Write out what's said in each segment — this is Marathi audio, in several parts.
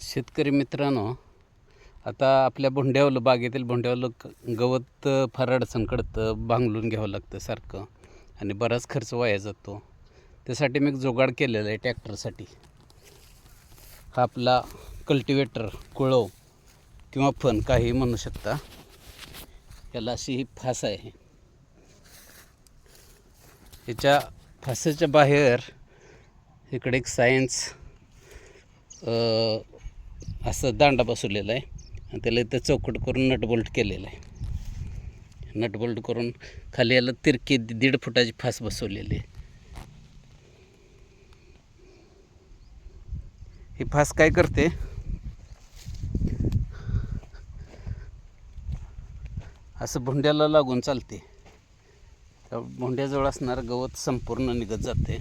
शेतकरी मित्रांनो, आता आपल्या भोंड्यावलं बागेतील भोंड्यावलं गवत फार अडचण कडतं, भांगलून घ्यावं लागतं सारखं आणि बराच खर्च वाया जातो. त्यासाठी मी एक जुगाड केलेला आहे ट्रॅक्टरसाठी. हा आपला कल्टिवेटर, कुळव किंवा फन काही म्हणू शकता. याला अशी ही फास आहे. याच्या फासाच्या बाहेर इकडे एक सायन्स असं दांडा बसवलेला आहे आणि त्याला इथं चौकट करून नटबोल्ट केलेलं आहे. नटबोल्ट करून खाली याला तिरकी 1.5 फुटाची फास बसवलेली आहे. ही फास काय करते, असं भोंड्याला लागून चालते. त्या भोंड्याजवळ असणारं गवत संपूर्ण निघत जाते.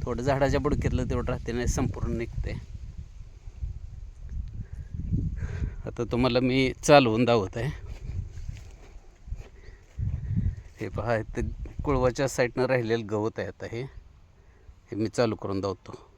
थोडं झाडाच्या बुडक्यातलं तेवढं राहते, नाही संपूर्ण निघते. आता तुम्हाला मी चालवून दाखवत आहे. हे पहा, इथं कुळवाच्या साईडनं राहिलेलं गवत आहे. आता हे मी चालू करून दाखवतो.